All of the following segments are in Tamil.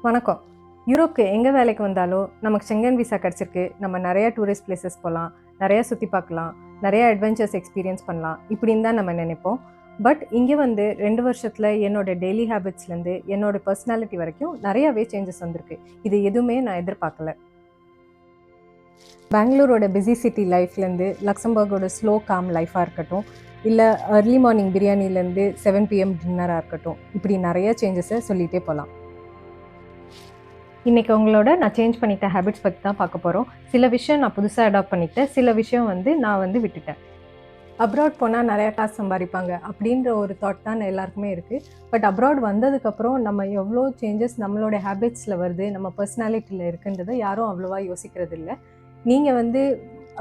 வணக்கம். யூரோப்க்கு எங்க வேலைக்கு வந்தாலும், நமக்கு செங்கன் விசா கிடைச்சிருக்கு. நம்ம நெறைய டூரிஸ்ட் பிளேஸஸ் போலாம். நெறைய சுத்தி பார்க்கலாம். நெறைய அட்வென்ச்சர்ஸ் எக்ஸ்பீரியன்ஸ் பண்ணலாம். இப்படின்னு தான் நம்ம நெனைப்போம். பட் இங்க வந்து 2 வருஷத்துல என்னோட டெய்லி ஹேபிட்ஸ்லேருந்து, என்னோட பெர்சனாலிட்டி வரைக்கும் நெறையாவே சேஞ்சஸ் வந்திருக்கு. இது எதுவுமே நான் எதிர்பார்க்கல. பெங்களூரோட பிஸி சிட்டி லைஃப்லேருந்து, லக்சம்பர்கோட ஸ்லோ காம் லைஃபா இருக்கட்டும், இல்ல அர்லி மார்னிங் பிரியாணிலேருந்து 7 PM டின்னரா இருக்கட்டும், இப்படி நெறைய சேஞ்சஸ சொல்லிட்டே போலாம். இன்னைக்கு உங்களோட நான் சேஞ்ச் பண்ணிட்ட ஹேபிட்ஸ் பற்றி தான் பார்க்க போகிறோம். சில விஷயம் நான் புதுசாக அடாப்ட் பண்ணிக்கிட்டேன். சில விஷயம் நான் விட்டுட்டேன். அப்ராட் போனால் நிறையா காசு சம்பாதிப்பாங்க அப்படின்ற ஒரு தாட் தான் எல்லாருக்குமே இருக்குது. பட் அப்ராட் வந்ததுக்கப்புறம் நம்ம எவ்வளோ சேஞ்சஸ் நம்மளோட ஹேபிட்ஸில் வருது, நம்ம பர்சனாலிட்டியில் இருக்குன்றதை யாரும் அவ்வளோவா யோசிக்கிறது இல்லை. நீங்கள்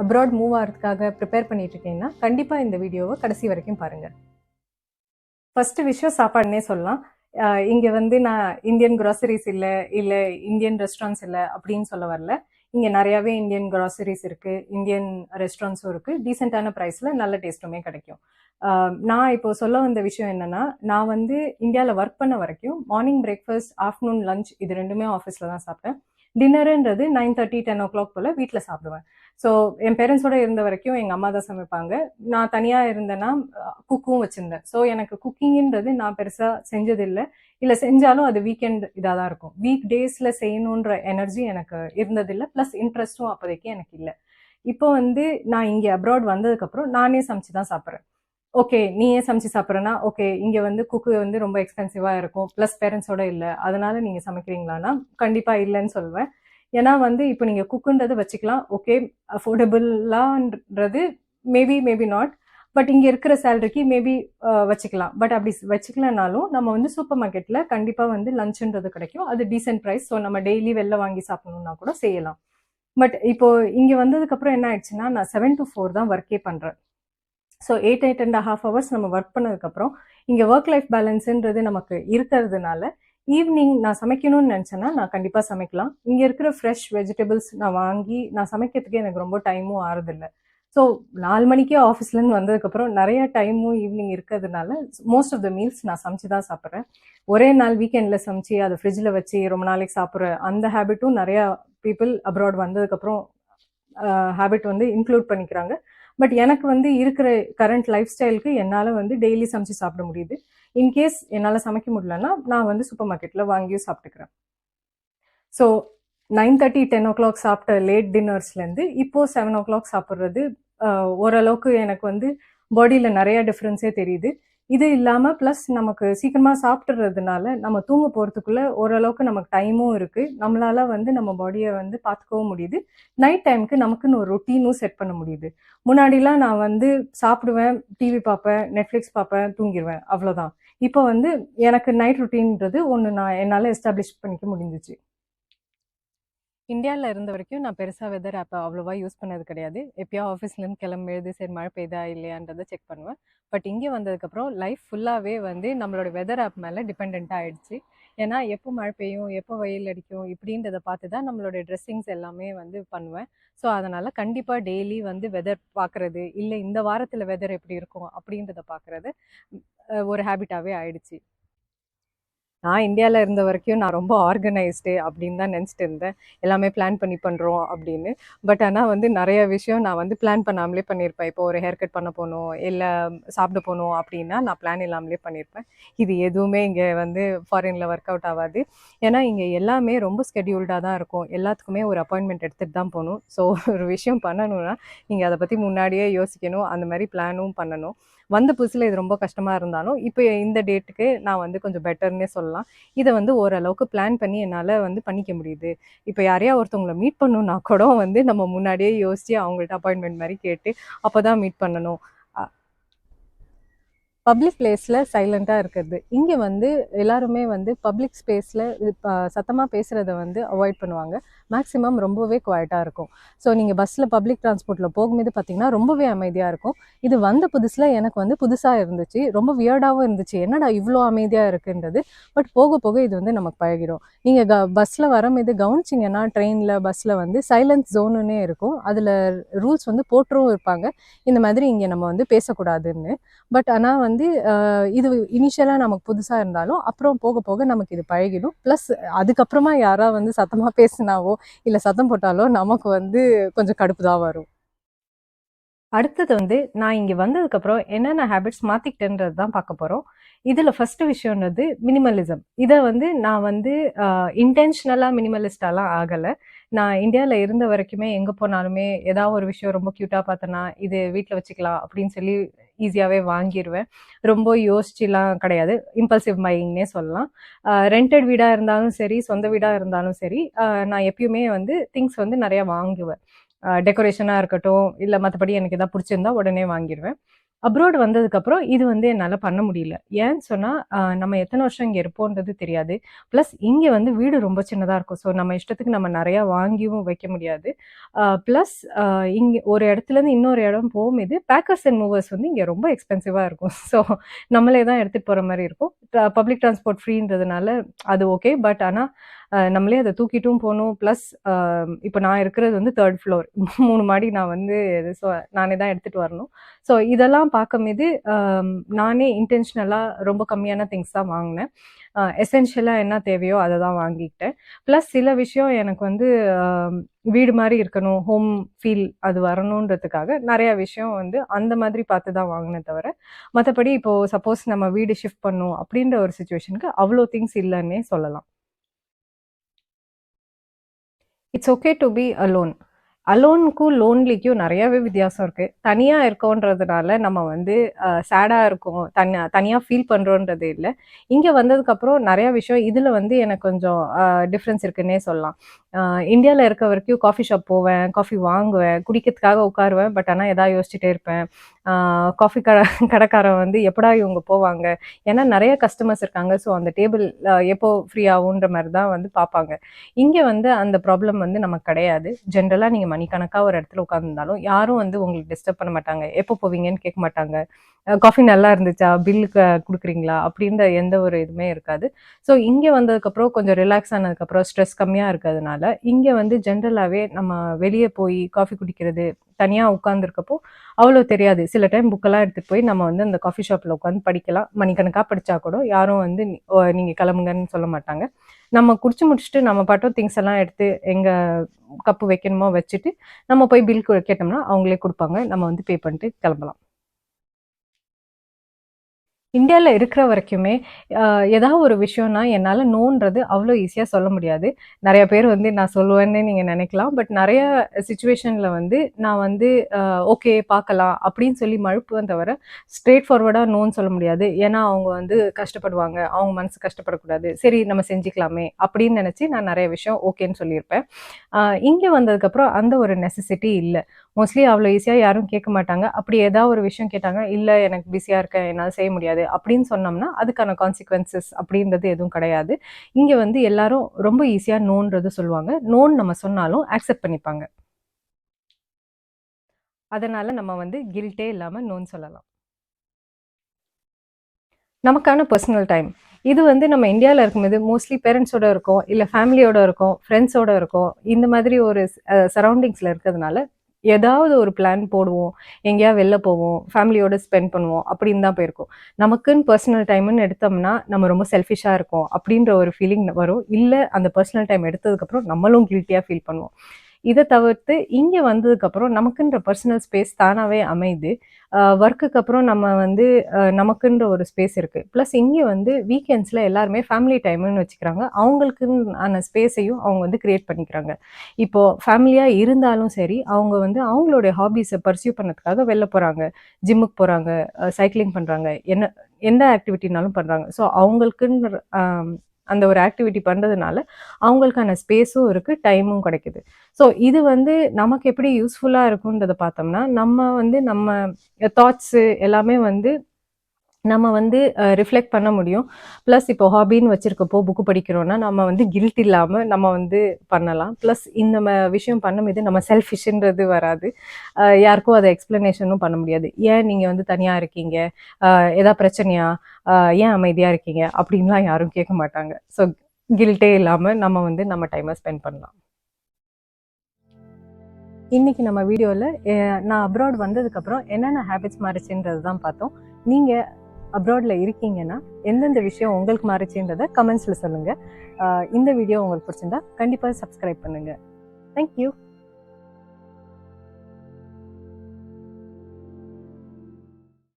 அப்ராட் மூவ் ஆகிறதுக்காக ப்ரிப்பேர் பண்ணிட்டு இருக்கீங்கன்னா கண்டிப்பாக இந்த வீடியோவை கடைசி வரைக்கும் பாருங்கள். ஃபஸ்ட்டு விஷயம் சாப்பாடுனே சொல்லலாம். இங்கே நான் இந்தியன் க்ராசரிஸ் இல்லை இந்தியன் ரெஸ்டாரண்ட்ஸ் இல்லை அப்படின்னு சொல்ல வரல. இங்கே நிறையாவே இந்தியன் க்ராசரிஸ் இருக்குது, இந்தியன் ரெஸ்டாரண்ட்ஸும் இருக்குது. டீசெண்டான ப்ரைஸில் நல்ல டேஸ்ட்டுமே கிடைக்கும். நான் இப்போ சொல்ல வந்த விஷயம் என்னென்னா, நான் இந்தியாவில் ஒர்க் பண்ண வரைக்கும் மார்னிங் பிரேக்ஃபாஸ்ட், ஆஃப்டர்நூன் லஞ்ச் இது ரெண்டுமே ஆஃபீஸில் தான் சாப்பிட்டேன். டின்னருன்றது 9:30 10 o'clock போல் வீட்டில் சாப்பிடுவேன். ஸோ என் பேரண்ட்ஸோட இருந்த வரைக்கும் எங்கள் அம்மா தான் சமைப்பாங்க. நான் தனியாக இருந்தேன்னா குக்கும் வச்சுருந்தேன். ஸோ எனக்கு குக்கிங்ன்றது நான் பெருசாக செஞ்சதில்லை. இல்லை செஞ்சாலும் அது வீக்கெண்ட் இதாக தான் இருக்கும். வீக் டேஸில் செய்யணுன்ற எனர்ஜி எனக்கு இருந்ததில்லை. ப்ளஸ் இன்ட்ரெஸ்ட்டும் அப்போதைக்கு எனக்கு இல்லை. இப்போ நான் இங்கே அப்ராட் வந்ததுக்கப்புறம் நானே சமைச்சு தான் சாப்பிட்றேன். ஓகே, நீ ஏன் சமைச்சு சாப்பிட்றேன்னா, ஓகே இங்கே குக்கு ரொம்ப எக்ஸ்பென்சிவாக இருக்கும், ப்ளஸ் பேரண்ட்ஸோட இல்லை, அதனால நீங்கள் சமைக்கிறீங்களான்னா கண்டிப்பாக இல்லைன்னு சொல்லுவேன். ஏன்னா இப்போ நீங்கள் குக்குன்றது வச்சுக்கலாம், ஓகே அஃபோர்டபுளான்றது மேபி நாட், பட் இங்கே இருக்கிற சேலரிக்கு மேபி வச்சுக்கலாம். பட் அப்படி வச்சுக்கலனாலும் நம்ம சூப்பர் மார்க்கெட்டில் கண்டிப்பாக லஞ்சுன்றது கிடைக்கும். அது டீசென்ட் ப்ரைஸ். ஸோ நம்ம டெய்லி வெளில வாங்கி சாப்பிடணுன்னா கூட செய்யலாம். பட் இப்போது இங்கே வந்ததுக்கப்புறம் என்ன ஆயிடுச்சுன்னா, நான் 7 to 4 தான் ஒர்க்கே பண்ணுறேன். ஸோ 8.5 hours நம்ம ஒர்க் பண்ணதுக்கப்புறம் இங்கே ஒர்க் லைஃப் பேலன்ஸுன்றது நமக்கு இருக்கிறதுனால ஈவினிங் நான் சமைக்கணும்னு நினச்சேன்னா நான் கண்டிப்பாக சமைக்கலாம். இங்கே இருக்கிற ஃப்ரெஷ் வெஜிடபிள்ஸ் நான் வாங்கி நான் சமைக்கிறதுக்கு எனக்கு ரொம்ப டைமும் ஆறுதில்லை. ஸோ 4 மணிக்கே ஆஃபீஸ்லேருந்து வந்ததுக்கப்புறம் நிறைய டைமும் ஈவினிங் இருக்கிறதுனால மோஸ்ட் ஆஃப் த மீல்ஸ் நான் சமைச்சு தான் சாப்பிட்றேன். ஒரே நாள் வீக்கெண்டில் சமைச்சு அதை ஃப்ரிட்ஜில் வச்சு ரொம்ப நாளைக்கு சாப்பிட்ற அந்த ஹேபிட்டும் நிறையா பீப்புள் அப்ராட் வந்ததுக்கப்புறம் ஹேபிட் இன்க்ளூட் பண்ணிக்கிறாங்க. பட் எனக்கு இருக்கிற கரண்ட் லைஃப் ஸ்டைலுக்கு என்னால் டெய்லி சமைச்சு சாப்பிட முடியுது. இன்கேஸ் என்னால் சமைக்க முடியலன்னா நான் சூப்பர் மார்க்கெட்டில் வாங்கியும் சாப்பிட்டுக்கிறேன். ஸோ 9:30 10 o'clock சாப்பிட்ட லேட் டின்னர்ஸ்லேருந்து இப்போது 7 o'clock சாப்பிட்றது ஓரளவுக்கு எனக்கு பாடியில் நிறையா டிஃப்ரென்ஸே தெரியுது. இது இல்லாமல் ப்ளஸ் நமக்கு சீக்கிரமாக சாப்பிட்றதுனால நம்ம தூங்க போகிறதுக்குள்ளே ஓரளவுக்கு நமக்கு டைமும் இருக்குது. நம்மளால் நம்ம பாடியை பார்த்துக்கவும் முடியுது. நைட் டைமுக்கு நமக்குன்னு ஒரு ரொட்டீனும் செட் பண்ண முடியுது. முன்னாடிலாம் நான் சாப்பிடுவேன், டிவி பார்ப்பேன், நெட்ஃப்ளிக்ஸ் பார்ப்பேன், தூங்கிடுவேன், அவ்வளோதான். இப்போ எனக்கு நைட் ரொட்டீன்றது ஒன்று நான் என்னால் எஸ்டாப்ளிஷ் பண்ணிக்க முடிஞ்சிச்சு. இந்தியாவில் இருந்த வரைக்கும் நான் பெருசாக வெதர் ஆப்பை அவ்வளோவா யூஸ் பண்ணது கிடையாது. எப்போயோ ஆஃபீஸ்லேருந்து கிளம்புறது சரி மழை பெய்தா இல்லையான்றதை செக் பண்ணுவேன். பட் இங்கே வந்ததுக்கப்புறம் லைஃப் ஃபுல்லாகவே நம்மளோட வெதர் ஆப் மேலே டிபெண்ட்டாக ஆகிடுச்சு. ஏன்னா எப்போ மழை பெய்யும், எப்போ வெயில் அடிக்கும் இப்படின்றத பார்த்து தான் நம்மளோட ட்ரெஸ்ஸிங்ஸ் எல்லாமே பண்ணுவேன். ஸோ அதனால் கண்டிப்பாக டெய்லி வெதர் பார்க்குறது, இல்லை இந்த வாரத்தில் வெதர் எப்படி இருக்கும் அப்படின்றத பார்க்குறது ஒரு ஹேபிட்டாகவே ஆயிடுச்சு. நான் இந்தியாவில் இருந்த வரைக்கும் நான் ரொம்ப ஆர்கனைஸ்டு அப்படின்னு தான் நினச்சிட்டு இருந்தேன். எல்லாமே பிளான் பண்ணி பண்ணுறோம் அப்படின்னு. பட் ஆனால் நிறைய விஷயம் நான் பிளான் பண்ணாமலே பண்ணியிருப்பேன். இப்போ ஒரு ஹேர் கட் பண்ண போகணும், இல்லை சாப்பிட போகணும் அப்படின்னா நான் பிளான் இல்லாமலே பண்ணியிருப்பேன். இது எதுவுமே இங்கே ஃபாரினில் ஒர்க் அவுட் ஆகாது. ஏன்னா இங்கே எல்லாமே ரொம்ப ஸ்கெடியூல்டாக தான் இருக்கும். எல்லாத்துக்குமே ஒரு அப்பாயின்மெண்ட் எடுத்துகிட்டு தான் போகணும். ஸோ ஒரு விஷயம் பண்ணணும்னா நீங்கள் அதை பற்றி முன்னாடியே யோசிக்கணும், அந்த மாதிரி பிளானும் பண்ணணும். வந்த புதுசில் இது ரொம்ப கஷ்டமாக இருந்தாலும் இப்போ இந்த டேட்டுக்கு நான் கொஞ்சம் பெட்டர்னே சொல்லலாம். இதை ஓரளவுக்கு பிளான் பண்ணி என்னால் பண்ணிக்க முடியுது. இப்போ யாரையா ஒருத்தவங்களை மீட் பண்ணணுன்னா கூட நம்ம முன்னாடியே யோசித்து அவங்கள்ட்ட அப்பாயின்மெண்ட் மாதிரி கேட்டு அப்போ தான் மீட் பண்ணணும். பப்ளிக் பிளேஸில் சைலண்ட்டாக இருக்கிறது. இங்கே எல்லாருமே பப்ளிக் ஸ்பேஸில் சத்தமாக பேசுகிறத அவாய்ட் பண்ணுவாங்க. மேக்ஸிமம் ரொம்பவே குவாய்ட்டாக இருக்கும். ஸோ நீங்கள் பஸ்ஸில் பப்ளிக் டிரான்ஸ்போர்ட்டில் போகும்போது பார்த்திங்கன்னா ரொம்பவே அமைதியாக இருக்கும். இது வந்த புதுசில் எனக்கு புதுசாக இருந்துச்சு, ரொம்ப வியர்டாகவும் இருந்துச்சு, என்னடா இவ்வளோ அமைதியாக இருக்குன்றது. பட் போக போக இது நமக்கு பழகிடும். நீங்கள் பஸ்ஸில் வரும்போது கவனிச்சிங்கன்னா ட்ரெயினில் பஸ்ஸில் சைலன்ஸ் ஜோனுன்னே இருக்கும். அதில் ரூல்ஸ் போட்டும் இருப்பாங்க, இந்த மாதிரி இங்கே நம்ம பேசக்கூடாதுன்னு. பட் ஆனால் வந்து இது இனிஷியலாக நமக்கு புதுசாக இருந்தாலும் அப்புறம் போக போக நமக்கு இது பழகிடும். ப்ளஸ் அதுக்கப்புறமா யாராவது வந்து சத்தமாக பேசினாவோ இல்லை சத்தம் போட்டாலோ நமக்கு வந்து கொஞ்சம் கடுப்பு தான் வரும். அடுத்தது வந்து நான் இங்கே வந்ததுக்கப்புறம் என்னென்ன ஹேபிட்ஸ் மாற்றிக்கிட்டேன்றது தான் பார்க்க போகிறோம். இதில் ஃபஸ்ட்டு விஷயம்ன்றது மினிமலிசம். இதை வந்து நான் வந்து இன்டென்ஷனலாக மினிமலிஸ்டாலாம் ஆகலை. நான் இந்தியாவில் இருந்த வரைக்குமே எங்கே போனாலுமே ஏதாவது ஒரு விஷயம் ரொம்ப க்யூட்டாக பார்த்தேன்னா இது வீட்டில் வச்சுக்கலாம் அப்படின்னு சொல்லி ஈஸியாகவே வாங்கிடுவேன். ரொம்ப யோசிச்சுலாம் கிடையாது. இம்பல்சிவ் பையிங்னே சொல்லலாம். ரெண்டட் வீடாக இருந்தாலும் சரி, சொந்த வீடாக இருந்தாலும் சரி, நான் எப்பயுமே வந்து திங்ஸ் வந்து நிறையா வாங்குவேன். டெக்கரேஷனாக இருக்கட்டும், இல்லை மற்றபடி எனக்கு எதாவது பிடிச்சிருந்தா உடனே வாங்கிடுவேன். அப்ராட் வந்ததுக்கப்புறம் இது வந்து என்னால் பண்ண முடியல. ஏன்னு சொன்னால் நம்ம எத்தனை வருஷம் இங்கே இருப்போன்றது தெரியாது. ப்ளஸ் இங்கே வந்து வீடு ரொம்ப சின்னதாக இருக்கும். ஸோ நம்ம இஷ்டத்துக்கு நம்ம நிறையா வாங்கியும் வைக்க முடியாது. ப்ளஸ் இங்கே ஒரு இடத்துலேருந்து இன்னொரு இடம் போகும்போது பேக்கர்ஸ் அண்ட் மூவர்ஸ் வந்து இங்கே ரொம்ப எக்ஸ்பென்சிவாக இருக்கும். ஸோ நம்மளே தான் எடுத்துகிட்டு போகிற மாதிரி இருக்கும். பப்ளிக் டிரான்ஸ்போர்ட் ஃப்ரீன்றதுனால அது ஓகே. பட் ஆனால் நம்மளே அதை தூக்கிட்டும் போகணும். ப்ளஸ் இப்போ நான் இருக்கிறது வந்து 3rd ஃப்ளோர். 3 மாடி நான் வந்து ஸோ நானே தான் எடுத்துகிட்டு வரணும். ஸோ இதெல்லாம் பார்க்கும்போது நானே இன்டென்ஷனலாக ரொம்ப கம்மியான திங்ஸ் தான் வாங்கினேன். எசென்ஷியலாக என்ன தேவையோ அதை தான் வாங்கிக்கிட்டேன். ப்ளஸ் சில விஷயம் எனக்கு வந்து வீடு மாதிரி இருக்கணும், ஹோம் ஃபீல் அது வரணுன்றதுக்காக நிறையா விஷயம் வந்து அந்த மாதிரி பார்த்து தான் வாங்கினேன் தவிர, மற்றபடி இப்போது சப்போஸ் நம்ம வீடு ஷிஃப்ட் பண்ணணும் அப்படின்ற ஒரு சுச்சுவேஷனுக்கு அவ்வளோ திங்ஸ் இல்லைன்னே சொல்லலாம். It's okay to be alone. அலோனுக்கும் லோன்லிக்கும் நிறையாவே வித்தியாசம் இருக்குது. தனியாக இருக்கோன்றதுனால நம்ம வந்து சேடாக இருக்கோம், தனியாக ஃபீல் பண்ணுறோன்றது இல்லை. இங்கே வந்ததுக்கப்புறம் நிறையா விஷயம் இதில் வந்து எனக்கு கொஞ்சம் டிஃப்ரென்ஸ் இருக்குன்னே சொல்லலாம். இந்தியாவில் இருக்க வரைக்கும் காஃபி ஷாப் போவேன், காஃபி வாங்குவேன், குடிக்கிறதுக்காக உட்காருவேன். பட் ஆனால் எதாவது யோசிச்சுட்டே இருப்பேன். காஃபி கடைக்காரன் வந்து எப்படா இவங்க போவாங்க, ஏன்னா நிறைய கஸ்டமர்ஸ் இருக்காங்க. ஸோ அந்த டேபிள் எப்போ ஃப்ரீ ஆகுன்ற மாதிரி தான் வந்து பார்ப்பாங்க. இங்கே வந்து அந்த ப்ராப்ளம் வந்து நமக்கு கிடையாது. ஜென்ரலாக நீங்கள் மணிக்கணக்காக ஒரு இடத்துல உட்காந்துருந்தாலும் யாரும் வந்து உங்களுக்கு டிஸ்டர்ப் பண்ண மாட்டாங்க. எப்போ போவீங்கன்னு கேட்க மாட்டாங்க. காஃபி நல்லா இருந்துச்சா, பில்லுக்கு கொடுக்குறீங்களா அப்படின்ற எந்த ஒரு இதுவுமே இருக்காது. ஸோ இங்கே வந்ததுக்கப்புறம் கொஞ்சம் ரிலாக்ஸ் ஆனதுக்கப்புறம் ஸ்ட்ரெஸ் கம்மியாக இருக்கிறதுனால இங்கே வந்து ஜென்ரலாகவே நம்ம வெளியே போய் காஃபி குடிக்கிறது, தனியாக உட்காந்துருக்கப்போ அவ்வளோ தெரியாது. சில டைம் புக்கெல்லாம் எடுத்துகிட்டு போய் நம்ம வந்து அந்த காஃபி ஷாப்பில் உட்காந்து படிக்கலாம். மணிக்கணக்காக படித்தா கூட யாரும் வந்து நீங்கள் கிளம்புங்கன்னு சொல்ல மாட்டாங்க. நம்ம குடிச்சு முடிச்சுட்டு நம்ம பாட்டும் திங்ஸ் எல்லாம் எடுத்து எங்கே கப்பு வைக்கணுமோ வச்சுட்டு நம்ம போய் பில் கேட்டோம்னா அவங்களே கொடுப்பாங்க. நம்ம வந்து பே பண்ணிட்டு கிளம்பலாம். இந்தியாவில் இருக்கிற வரைக்குமே ஏதாவது ஒரு விஷயம்னா என்னால் நோன்றது அவ்வளோ ஈஸியாக சொல்ல முடியாது. நிறைய பேர் வந்து நான் சொல்லுவேன்னு நீங்கள் நினைக்கலாம். பட் நிறைய சிச்சுவேஷனில் வந்து நான் வந்து ஓகே பார்க்கலாம் அப்படின்னு சொல்லி மழுப்புவேன் தவிர ஸ்ட்ரெயிட் ஃபார்வர்டாக நோன்னு சொல்ல முடியாது. ஏன்னா அவங்க வந்து கஷ்டப்படுவாங்க, அவங்க மனசு கஷ்டப்படக்கூடாது, சரி நம்ம செஞ்சுக்கலாமே அப்படின்னு நினச்சி நான் நிறைய விஷயம் ஓகேன்னு சொல்லியிருப்பேன். இங்கே வந்ததுக்கப்புறம் அந்த ஒரு நெசசிட்டி இல்லை. மோஸ்ட்லி அவ்வளோ ஈஸியாக யாரும் கேட்க மாட்டாங்க. அப்படி ஏதாவது ஒரு விஷயம் கேட்டாங்க, இல்லை எனக்கு பிஸியாக இருக்கேன், என்னால் செய்ய முடியாது அப்படின்னு சொன்னோம்னா அதுக்கான கான்சிக்வன்சஸ் அப்படின்றது எதுவும் கிடையாது. இங்கே வந்து எல்லாரும் ரொம்ப ஈஸியாக நோன்றது சொல்லுவாங்க. நோன் நம்ம சொன்னாலும் ஆக்செப்ட் பண்ணிப்பாங்க. அதனால நம்ம வந்து கில்ட்டே இல்லாமல் நோன் சொல்லலாம். நமக்கான பர்சனல் டைம். இது வந்து நம்ம இந்தியாவில் இருக்கும்போது மோஸ்ட்லி பேரண்ட்ஸோட இருக்கோம், இல்லை ஃபேமிலியோட இருக்கோம், ஃப்ரெண்ட்ஸோட இருக்கோம். இந்த மாதிரி ஒரு சரௌண்டிங்ஸில் இருக்கிறதுனால ஏதாவது ஒரு பிளான் போடுவோம், எங்கேயாவது வெளில போவோம், ஃபேமிலியோட ஸ்பெண்ட் பண்ணுவோம் அப்படின்னு தான் போயிருக்கோம். நமக்குன்னு பர்சனல் டைம்னு எடுத்தோம்னா நம்ம ரொம்ப செல்ஃபிஷாக இருக்கோம் அப்படின்ற ஒரு ஃபீலிங் வரும். இல்லை அந்த பர்சனல் டைம் எடுத்ததுக்கப்புறம் நம்மளும் கில்ட்டியாக ஃபீல் பண்ணுவோம். இதை தவிர்த்து இங்கே வந்ததுக்கப்புறம் நமக்குன்ற பர்சனல் ஸ்பேஸ் தானாகவே அமைது. ஒர்க்குக்கு அப்புறம் நம்ம வந்து நமக்குன்ற ஒரு ஸ்பேஸ் இருக்குது. ப்ளஸ் இங்கே வந்து வீக்கெண்ட்ஸில் எல்லாருமே ஃபேமிலி டைம்னு வச்சுக்கிறாங்க. அவங்களுக்குன்னு ஸ்பேஸையும் அவங்க வந்து க்ரியேட் பண்ணிக்கிறாங்க. இப்போது ஃபேமிலியாக இருந்தாலும் சரி, அவங்க வந்து அவங்களுடைய ஹாபீஸை பர்சியூ பண்ணதுக்காக வெளில போகிறாங்க, ஜிம்முக்கு போகிறாங்க, சைக்கிளிங் பண்ணுறாங்க, எந்த ஆக்டிவிட்டினாலும் பண்ணுறாங்க. ஸோ அவங்களுக்குன்ற அந்த ஒரு ஆக்டிவிட்டி பண்ணுறதுனால அவங்களுக்கான ஸ்பேஸும் இருக்குது, டைமும் கிடைக்குது. ஸோ இது வந்து நமக்கு எப்படி யூஸ்ஃபுல்லாக இருக்குன்றதை பார்த்தோம்னா, நம்ம வந்து நம்ம தாட்ஸு எல்லாமே வந்து நம்ம வந்து ரிஃப்ளெக்ட் பண்ண முடியும். ப்ளஸ் இப்போ ஹாபின்னு வச்சுருக்கப்போ புக்கு படிக்கிறோன்னா நம்ம வந்து கில்ட் இல்லாமல் நம்ம வந்து பண்ணலாம். ப்ளஸ் இந்த விஷயம் பண்ணும்போது நம்ம செல்ஃபிஷ்ன்றது வராது. யாருக்கும் அதை எக்ஸ்ப்ளனேஷனும் பண்ண முடியாது. ஏன் நீங்கள் வந்து தனியாக இருக்கீங்க, எதா பிரச்சனையா, ஏன் அமைதியாக இருக்கீங்க அப்படின்லாம் யாரும் கேட்க மாட்டாங்க. ஸோ கில்ட்டே இல்லாமல் நம்ம வந்து நம்ம டைமை ஸ்பெண்ட் பண்ணலாம். இன்றைக்கி நம்ம வீடியோவில் நான் அப்ராட் வந்ததுக்கப்புறம் என்னென்ன ஹேபிட்ஸ் மாறிச்சுன்றது தான் பார்த்தோம். நீங்கள் அப்ராடில் இருக்கீங்கன்னா எந்தெந்த விஷயம் உங்களுக்கு மாறிச்சுன்றதை கமெண்ட்ஸில் சொல்லுங்கள். இந்த வீடியோ உங்களுக்கு பிடிச்சிருந்தா கண்டிப்பாக சப்ஸ்கிரைப் பண்ணுங்கள். தேங்க்யூ.